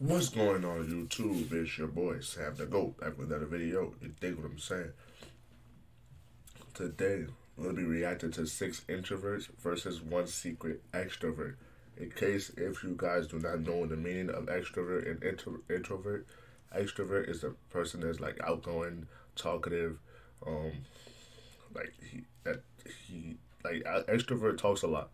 What's going on YouTube? It's your boy Sam the Goat back with another video. You dig what I'm saying? Today, we're going to be reacting to 6 introverts versus 1 secret extrovert. In case if you guys do not know the meaning of extrovert and introvert, extrovert is a person that's like outgoing, talkative, um, like he like extrovert talks a lot.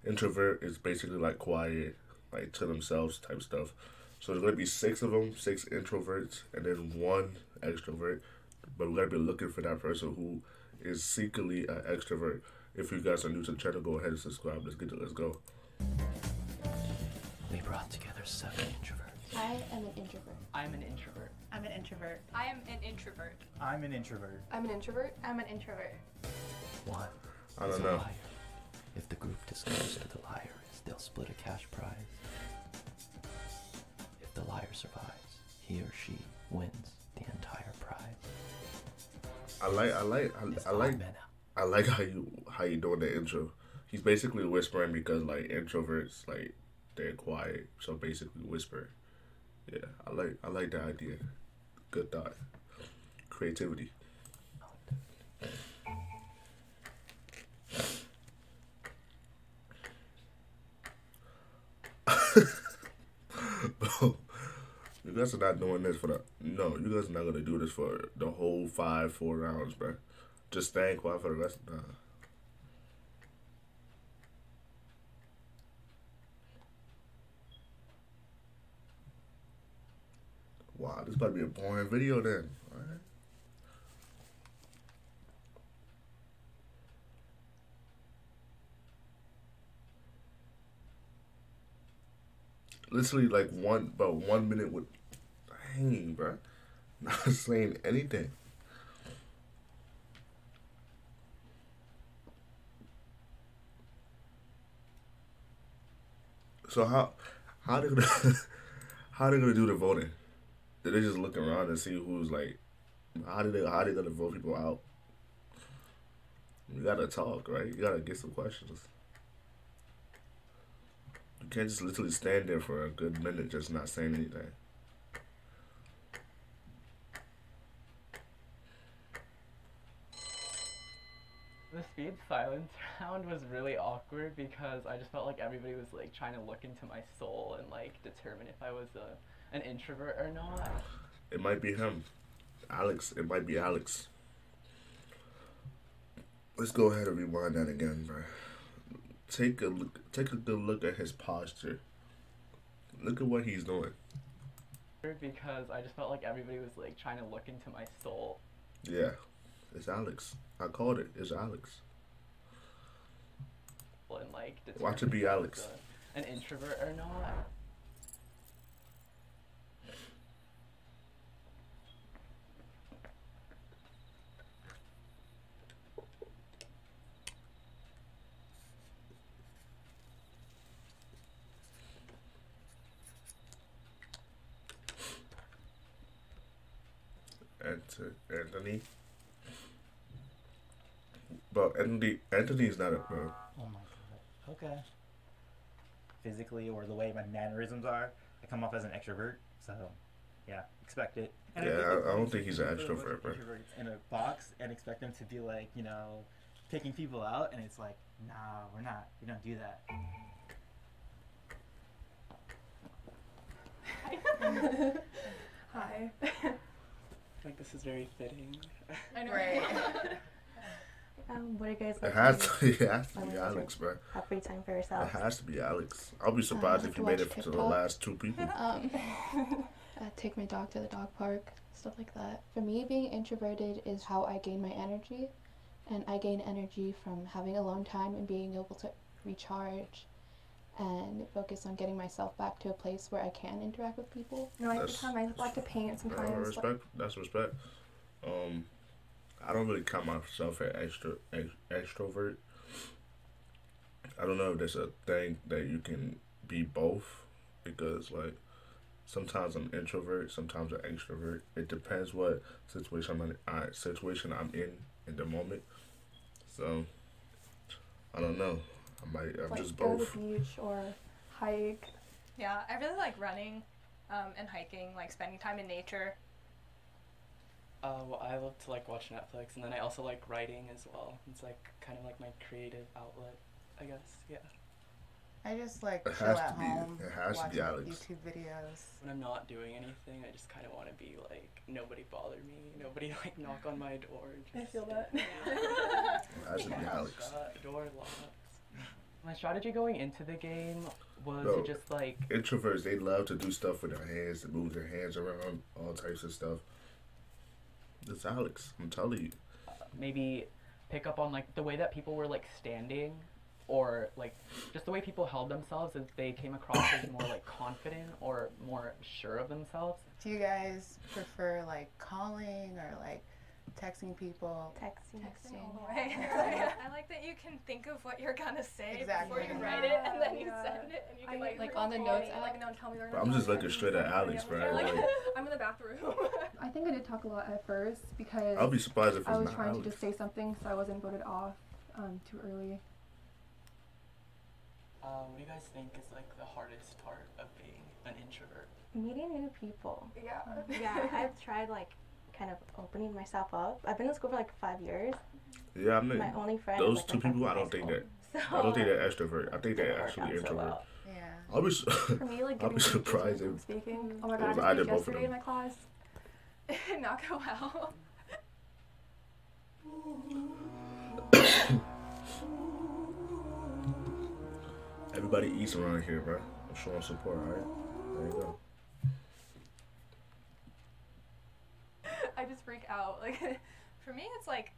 Introvert is basically like quiet, like to themselves type stuff. So there's gonna be 6 of them, 6 introverts, and then 1 extrovert. But we're gonna be looking for that person who is secretly an extrovert. If you guys are new to the channel, go ahead and subscribe. Let's go. We brought together 7 introverts. I am an introvert. I'm an introvert. I'm an introvert. I am an introvert. I'm an introvert. I'm an introvert. I'm an introvert. One I is don't a know. liar. If the group discovers who the liar is, they'll split a cash prize. If the liar survives, he or she wins the entire prize. I like It's odd man out. I like how you doing the intro. He's basically whispering because like introverts like they're quiet, so basically whisper. Yeah, I like the idea. Good thought. Creativity. Bro, you guys are not doing this for the no. You guys are not gonna do this for the whole 4 rounds, bro. Just staying quiet for the rest. Nah. Wow, this about to be a boring video then. All right. Literally like about 1 minute with, dang, bro, not saying anything. So how they gonna how they gonna do the voting? Did they just look around and see who's like how they gonna vote people out? You gotta talk, right? You gotta get some questions. You can't just literally stand there for a good minute just not saying anything. The speed silence round was really awkward because I just felt like everybody was like trying to look into my soul and like determine if I was an introvert or not. It might be him. Alex. It might be Alex. Let's go ahead and rewind that again, bro. Take a good look at his posture. Look at what he's doing. Because I just felt like everybody was like trying to look into my soul. Yeah, it's Alex. I called it. It's Alex. And like Watch it be if I was, Alex. an introvert or not. Anthony. But Anthony's not a bro. Oh my god. Okay. Physically, or the way my mannerisms are, I come off as an extrovert. So, yeah, expect it. And Yeah, I don't think he's an put a bunch extrovert, of bro. introverts in a box and expect them to be like, picking people out, and it's like, nah, we're not. We don't do that. Hi. I think this is very fitting. I know. Right. What are you guys It like? has to be Alex, bro. Have free time for It yourself. has to be Alex. I'll be surprised like if to you made watch it to the TikTok. last 2 people. Take my dog to the dog park, stuff like that. For me, being introverted is how I gain my energy, and I gain energy from having alone time and being able to recharge and focus on getting myself back to a place where I can interact with people. No, I have That's- time. I like to paint sometimes. Respect. That's respect. I don't really count myself an extrovert. I don't know if there's a thing that you can be both, because like sometimes I'm introvert, sometimes I'm extrovert. It depends what situation I'm in the moment. So I don't know. I'm like just go to both. the beach or hike. Yeah, I really like running. and hiking, like spending time in nature? Well, I love to like watch Netflix, and then I also like writing as well. It's like kind of like my creative outlet, I guess. Yeah. I just like It chill has at to be. home, It has to watch be like, Alex. YouTube videos. When I'm not doing anything, I just kind of want to be like nobody bother me, nobody like knock on my door. I Just feel that. It has to be Alex. Door locked. My strategy going into the game was No. to just like Introverts, they love to do stuff with their hands, to move their hands around, all types of stuff. It's Alex, I'm telling you. maybe pick up on like the way that people were like standing, or like just the way people held themselves, as they came across as more like confident or more sure of themselves. Do you guys prefer like calling or like texting people? Texting all the yeah. way. I like that you can think of what you're gonna say Exactly. before you write it, and then you send it, and you can like on the notes app. like no, tell me they're But I'm just looking straight at Alex, bro. Like, Like, I'm in the bathroom. I think I did talk a lot at first because I'll be surprised if it's I was not trying to Alex. just say something so I wasn't voted off too early. What do you guys think is like the hardest part of being an introvert? Meeting new people. Yeah. Yeah, I've tried like kind of opening myself up. I've been in school for like 5 years. Yeah, I mean, My only friend those is, like, two my friend people, I from don't think high that. school. I don't think So, they're extrovert. I think they're didn't work actually out so introvert. well. Yeah. I'll be. For me, like I'll getting be surprised from if speaking. Oh my it god, was I either did both of yesterday in them. my class. Not go well. Everybody eats around here, bro. I'm showing support, alright? There you go. I just freak out. Like, for me, it's like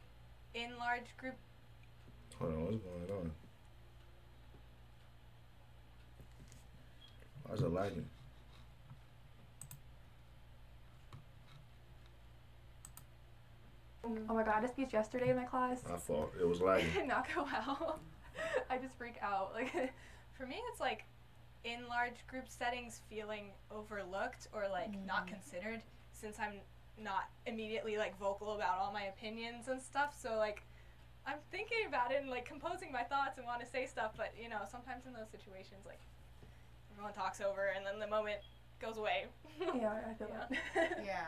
in large group. Hold on, what's going on? Why is it lagging? Oh my god, I just speech yesterday in my class. My fault. It was lagging. Not go well. I just freak out. Like, for me, it's like in large group settings feeling overlooked or like not considered, since I'm not immediately like vocal about all my opinions and stuff. So like I'm thinking about it and like composing my thoughts and want to say stuff, but you know, sometimes in those situations like everyone talks over and then the moment goes away. Yeah, I feel that. Yeah.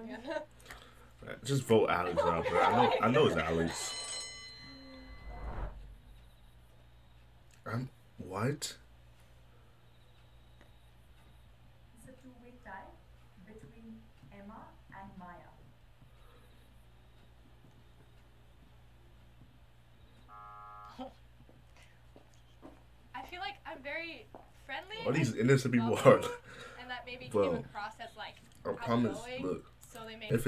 Yeah. Just vote Alex out, bro. I know it's Alex. What? It's a two-way tie between Emma and Maya. I feel like I'm very friendly. All these and innocent people lovable, are. and that maybe Well, came across as like I promise. outgoing, Look, so they made if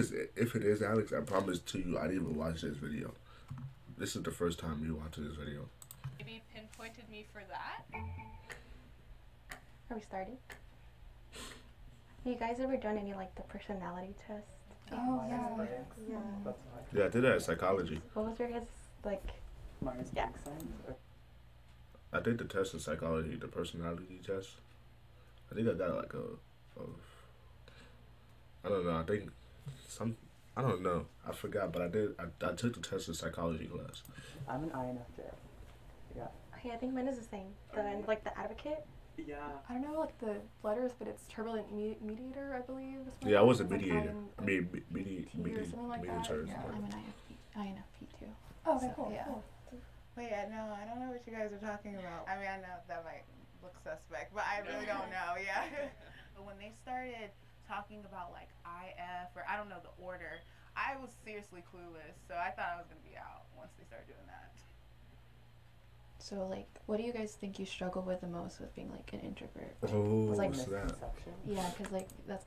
it is Alex, I promise to you, I didn't even watch this video. This is the first time you watching this video. maybe pinpointed me for that. Are we starting? Have you guys ever done any like the personality test? Oh yeah. Yeah. That's Yeah, I did that in psychology. What was your guys like? Myers Yeah. I did the test in psychology, the personality test. I think I got like I don't know. I think I don't know. I forgot, but I did. I took the test in psychology class. I'm an INFJ. Yeah. Okay, I think mine is the same. Like the advocate. Yeah. I don't know like the letters, but it's turbulent mediator, I believe. is what Yeah, I it was a is, like mediator. I mean, T or something like that. mediator. Yeah, I'm an INFP too. Oh, okay, So, cool. yeah. Cool. Wait, no, I don't know what you guys are talking about. I mean, I know that might look suspect, but I really don't know. Yeah. But when they started talking about like IF or I don't know the order, I was seriously clueless. So I thought I was gonna be out once they started doing that. So like, what do you guys think you struggle with the most with being like an introvert? Oh, Like snap. Misconception. Yeah, because like that's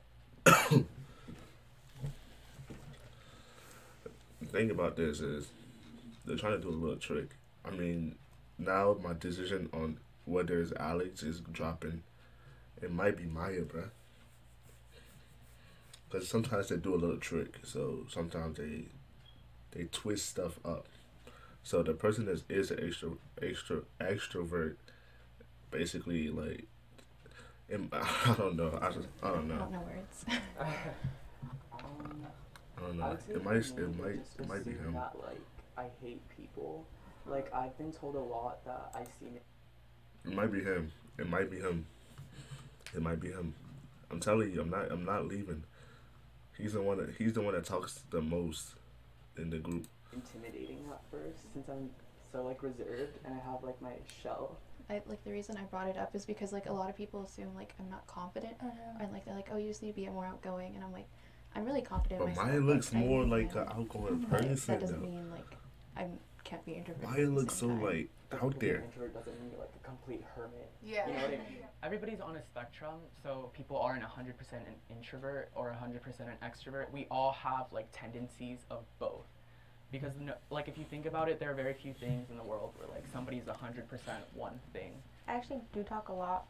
The thing about this is they're trying to do a little trick. I mean, now my decision on whether it's Alex is dropping. It might be Maya, bruh. Because sometimes they do a little trick. So sometimes they twist stuff up. So the person that is an extrovert, basically like, I don't know. I don't know. I don't know words. I don't know. I would say It for might me, it might be assume him. That, like, I hate people. Like, I've been told a lot that I seem. It might be him. It might be him. It might be him. I'm telling you, I'm not leaving. He's the one that talks the most in the group. Intimidating at first since I'm so like reserved and I have like my shell. The reason I brought it up is because like a lot of people assume like I'm not confident, and like they're like, oh, you just need to be more outgoing, and I'm like, I'm really confident. But myself. Maya looks like, more like an outgoing person. That doesn't though. mean like I can't be introverted. Maya looks so like out there. Introvert doesn't mean you're like a complete hermit. Yeah. You know what I mean? Everybody's on a spectrum, so people aren't 100% an introvert or 100% an extrovert. We all have like tendencies of both. Because like if you think about it, there are very few things in the world where like somebody's 100% one thing. I actually do talk a lot,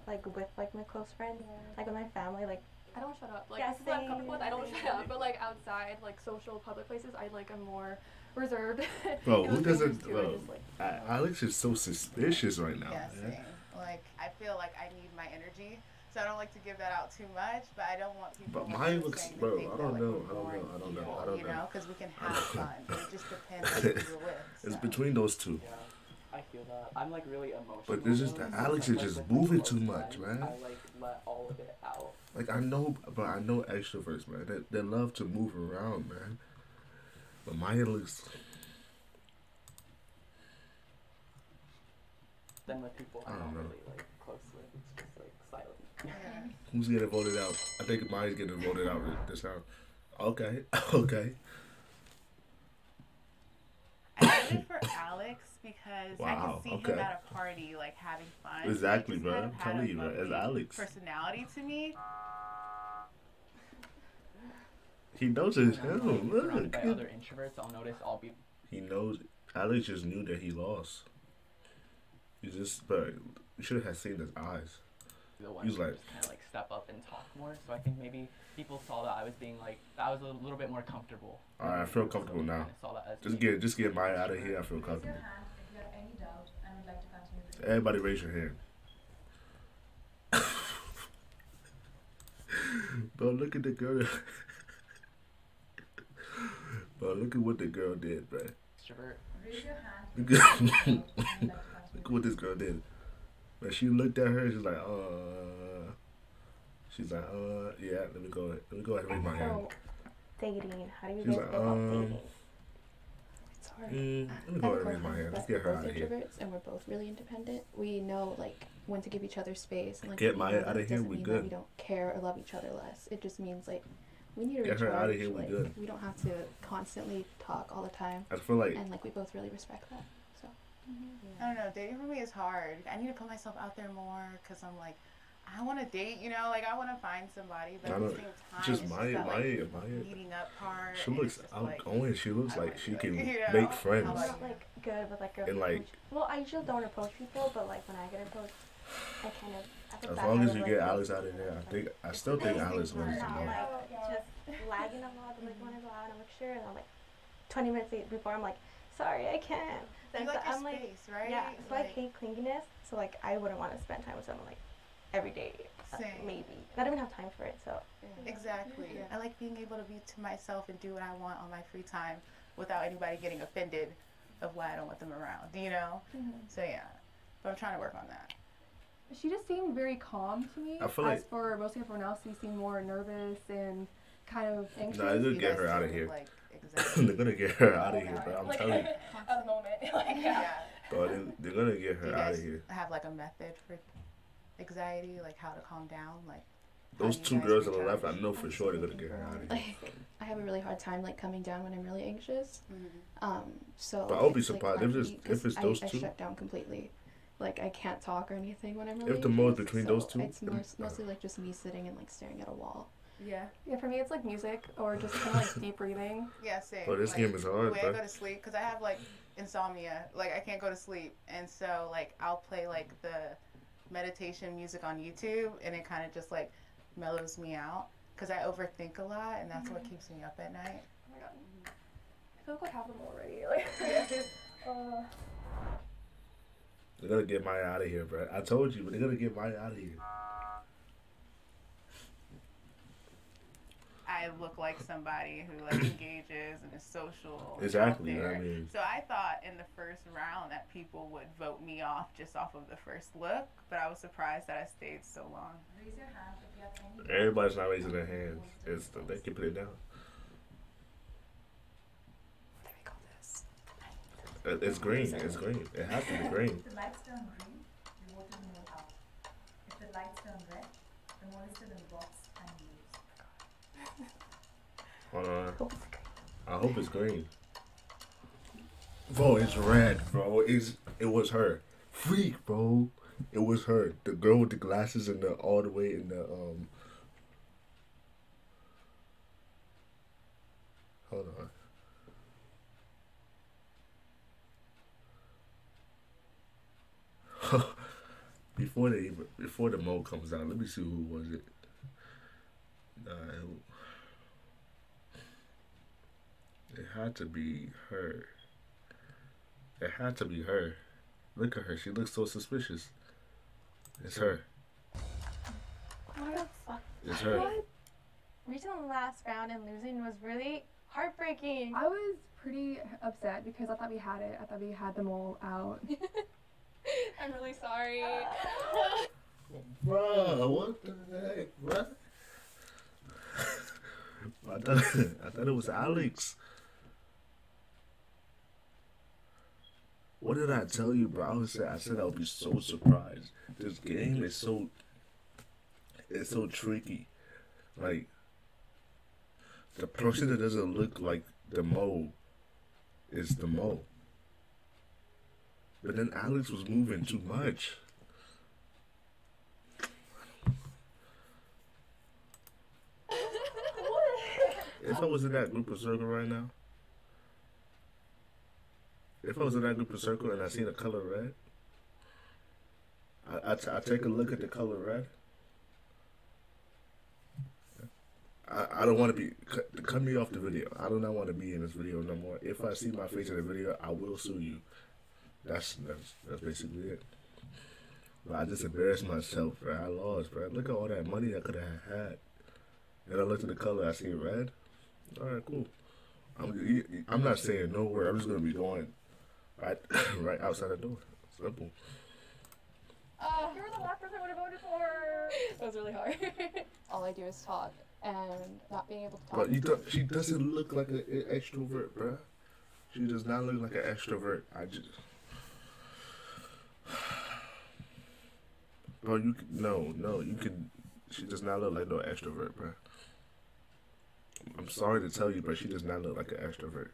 like with like my close friends, like with my family, like. I don't shut up. Like, Yeah, people I'm same. comfortable with, I don't shut up. But, like, outside, like, social, public places, I'm more reserved. Bro, You know, who doesn't? strangers too, I Bro, just, like, Alex is so suspicious right now. Yeah, Man. same. Like, I feel like I need my energy, so I don't like to give that out too much, but I don't want people But like, mine you're looks, saying to bro, think I that, don't like, know, we're boring I don't know, people, I don't you know. know, because we can have fun, but it just depends on who you're with. It's so. between those two. Yeah, I feel that. I'm like really emotional. But this is though, the so Alex like, is just with my moving close too much, friends, man. I like let all of it out. Like I know extroverts, man. They love to move around, man. But Maya looks. Then with people I I'm don't not know. really like close with, it's just like silent. Yeah. Who's getting voted out? I think Maya's getting voted out this time. Okay, okay. I voted for Alex because I Wow, can see okay. him at a party, like, having fun. Exactly, He just bro. kind I'm of had telling a you, bro. It's bubbly Alex. personality to me. He knows his When I'm, him. like, surrounded by Look. other introverts, I'll notice I'll be He knows. Alex just knew that he lost. He just, but you should have seen his eyes. the one He's who like- just kind of like step up and talk more. So I think maybe people saw that I was being like, that I was a little bit more comfortable. All right, I feel comfortable So they now. kinda saw that as me. Just get Maya out of here. I feel Raise your comfortable. hand if you have any doubt and would like to continue the Everybody, raise your hand. Bro, look at the girl. Bro, look at what the girl did, bro. Extrovert. Raise your hand Look if you have any at, doubt and would like to continue look at what this girl did. But she looked at her. She's like, She's like, yeah. Let me go ahead and raise my hand. So, dating. How do you She's guys like, feel about dating? It's hard. Let me I go have ahead a and raise my girlfriend hand. Let's that's get her both out of here. introverts, and we're both really independent. We know like when to give each other space, and like Get we Maya know that outta it here, doesn't we mean good. that we don't care or love each other less. It just means like we need to Get recharge. her outta here, we like, good. We don't have to constantly talk all the time, I feel like and like we both really respect that. So I don't know, dating for me is hard. I need to put myself out there more because I'm like, I want to date, you know, like I want to find somebody, but I at the don't- same time, just it's Maya, that, like, Maya. meeting up part. She and looks it's just, like, outgoing. She looks I like wanna she be can like, you know, make how friends. I'm about not like good with like And, like- well, I usually don't approach people, but like when I get approached, I kind of. I think As that long kind as of, you like, get Alex out of there, I still think Alex wins the I'm most. like just lagging a lot. I'm like, want to go out? I'm like, sure. And I'm like, 20 minutes before, I'm like, sorry, I can't. You So like your I'm like, space, right? yeah. So I Like, hate clinginess. So like, I wouldn't want to spend time with someone like every day. Same. Maybe. I don't even have time for it. So Exactly. Yeah. I like being able to be to myself and do what I want on my free time without anybody getting offended of why I don't want them around, you know? So yeah, but I'm trying to work on that. She just seemed very calm to me. I feel As like- for most everyone else, she seemed more nervous and kind of anxious. Nah, they'll You get guys her out of seem here. Like, exactly. They're gonna get her out of here, bro. I'm Like, telling you, at the moment, like, Yeah. bro. They're gonna get Do you her out guys of here. have like a method for anxiety, like how to calm down, like Those how do two you guys girls on the recharge? left, I know for sure they're gonna get her out of here. like I have a really hard time like coming down when I'm really anxious. So But I'll be it's, like, surprised hard if for it's- me if 'cause it's those I two. shut down completely. Like I can't talk or anything when I'm really If the most anxious, between so those two, it's mostly like just me sitting and like staring at a wall. Yeah. Yeah, for me, it's like music or just kind of like deep breathing. Yeah, same. Bro, this like, game is hard, the way bro. I go to sleep, because I have like insomnia. Like I can't go to sleep, and so like I'll play like the meditation music on YouTube, and it kind of just like mellows me out because I overthink a lot, and that's what keeps me up at night. Oh my god. I feel like I have them already. Like, They're gonna get Maya out of here, bro. I told you, but they're gonna get Maya out of here. I I look like somebody who like engages and is social. Exactly. Out there. I mean, so I thought in the first round that people would vote me off just off of the first look, but I was surprised that I stayed so long. Raise your hand if you have any. everybody's not raising their hands. It's they can put it down. What do we call this? It's green. It's green. It has to be green. If the lights turn green, you voted the mole out. If the lights turn red, the mole is still in the box and you lose. Hold on. I hope it's green. Bro, it's red, bro. It was her. Freak, bro. It was her. The girl with the glasses and the all the way in the Hold on. before the mole comes out, let me see who was it. It had to be her. It had to be her. Look at her. She looks so suspicious. It's her. What the fuck? It's her. What? Reaching the last round and losing was really heartbreaking. I was pretty upset because I thought we had it. I thought we had them all out. I'm really sorry. Bro, what the heck, bro? I thought it was Alex. What did I tell you, bro? I said I would be so surprised. This game is so tricky. Like, the person that doesn't look like the mole is the mole. But then Alex was moving too much. If I was in that group of circle right now, if I was in that group of circle and I seen the color red, I take a look at the color red. I don't want to be, cut me off the video. I do not want to be in this video no more. If I see my face in the video, I will sue you. That's basically it. But I just embarrassed myself, bro. I lost, bro. Look at all that money I could have had. And I looked at the color, I see red. All right, cool. I'm not saying nowhere. I'm just gonna be going right outside the door. Simple. You were the last person I would have voted for. That was really hard. All I do is talk, and not being able to talk. But she doesn't look like an extrovert, bruh. She does not look like an extrovert. Bro, you can. She does not look like no extrovert, bruh. I'm sorry to tell you, but she does not look like an extrovert.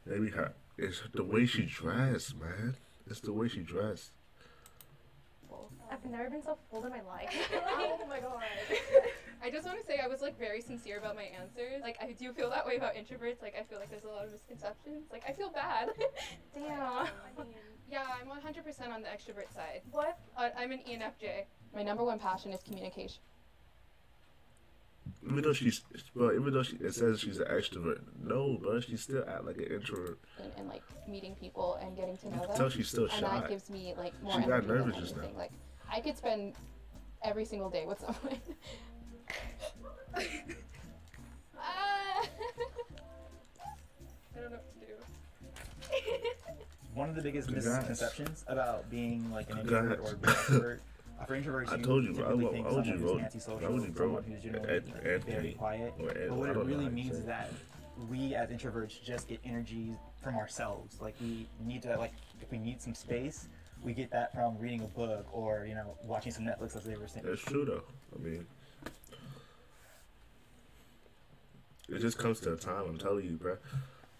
Maybe it's the way she dressed, man. It's the way she dressed. I've never been so full in my life. Oh my god. I just want to say I was like very sincere about my answers. Like I do feel that way about introverts. Like I feel like there's a lot of misconceptions. Like I feel bad. Damn. Yeah, I'm 100% on the extrovert side. What? I'm an ENFJ. My number one passion is communication. Even though it says she's an extrovert, no, bro, she still act like an introvert. And like meeting people and getting to know You can them. tell she's still And shy. that gives me like more She got energy than nervous just anything. now. Like I could spend every single day with someone. I don't know what to do. One of the biggest Congrats. misconceptions about being like an Congrats. introvert or being an extrovert. For introverts, I told you, bro. typically think I would someone you who's vote. antisocial, I would you someone vote. who's generally very quiet. Or Ed, But what I it don't know really how you means say is it. that we as introverts just get energy from ourselves. Like we need to, like, if we need some space, we get that from reading a book or, you know, watching some Netflix, as they were saying. That's true, though. I mean, it just comes to a time. I'm telling you, bro.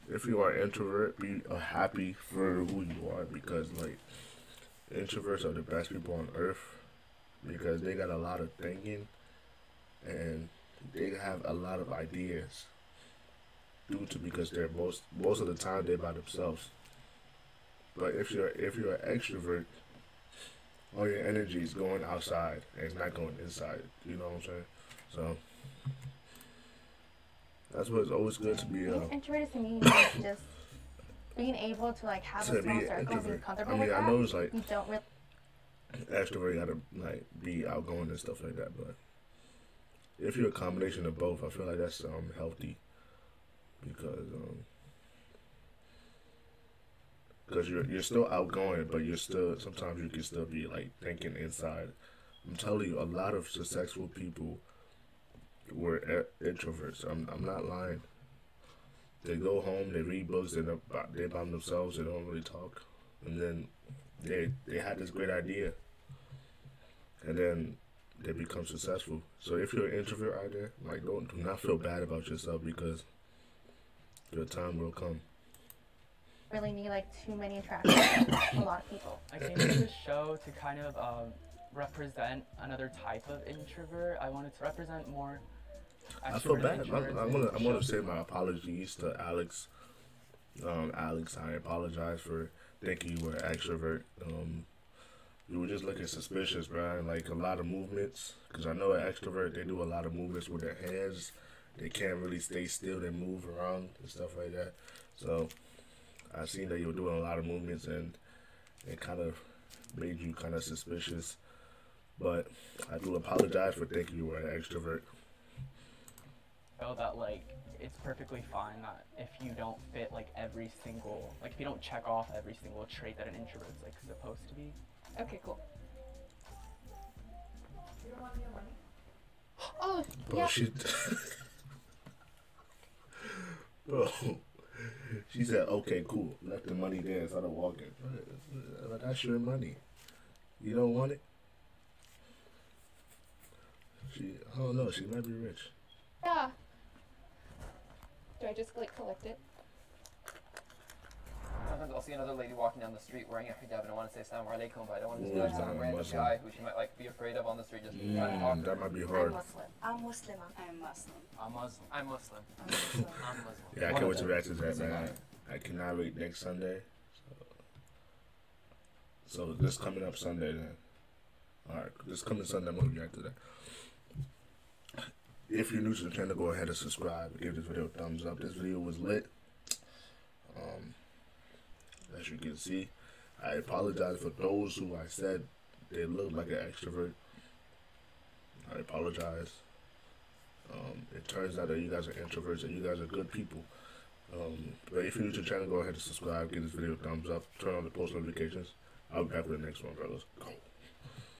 If you are an introvert, be happy for who you are, because like introverts are the best people on earth because they got a lot of thinking and they have a lot of ideas because they're most of the time they're by themselves. But if you're an extrovert, all your energy is going outside and it's not going inside. You know what I'm saying? So that's why it's always good to be Being introverted to me means just being able to like have to a small be an circle and be introvert. comfortable I mean, with I that. know it's like You don't really. extrovert gotta like be outgoing and stuff like that. But if you're a combination of both, I feel like that's healthy because you're still outgoing, but you're still sometimes you can still be like thinking inside. I'm telling you, a lot of successful people were introverts. I'm not lying. They go home, they read books, they by themselves, they don't really talk, and then they had this great idea, and then they become successful. So if you're an introvert out there, like do not feel bad about yourself because your time will come. Really need like too many attractions. A lot of people. I came to this show to kind of represent another type of introvert. I wanted to represent more. I feel bad. I'm gonna say my apologies to Alex. Alex, I apologize for thinking you were an extrovert. You were just looking suspicious, bro. Like a lot of movements, because I know an extrovert, they do a lot of movements with their hands. They can't really stay still. They move around and stuff like that. So I seen that you were doing a lot of movements, and it kind of made you kind of suspicious. But I do apologize for thinking you were an extrovert. Know that like it's perfectly fine that if you don't fit like every single, like if you don't check off every single trait that an introvert's like supposed to be. Okay, cool. You don't want your money? Oh, Bro, yeah. Bro, she said, okay, cool. Left the money there and started walking. But that's your money. You don't want it? I don't know. She might be rich. Yeah. Do I just like collect it? Sometimes I'll see another lady walking down the street wearing a hijab and I want to say Assalamu alaikum, but I don't want to just be Ooh, like some random Muslim. guy who she might like be afraid of on the street just trying to talk to her. That might be hard. I'm Muslim. I'm Muslim. I'm Muslim. I'm Muslim. I'm Muslim. I'm Muslim. Yeah, I can't wait to react to that, man. I cannot wait next Sunday. So this coming up Sunday, then. Alright, this coming Sunday, I'm going to react to that. If you're new to the channel, go ahead and subscribe. Give this video a thumbs up. This video was lit. As you can see, I apologize for those who I said they look like an extrovert. I apologize. It turns out that you guys are introverts and you guys are good people. But if you're new to the channel, go ahead and subscribe. Give this video a thumbs up. Turn on the post notifications. I'll be back with the next one, brothers. Go.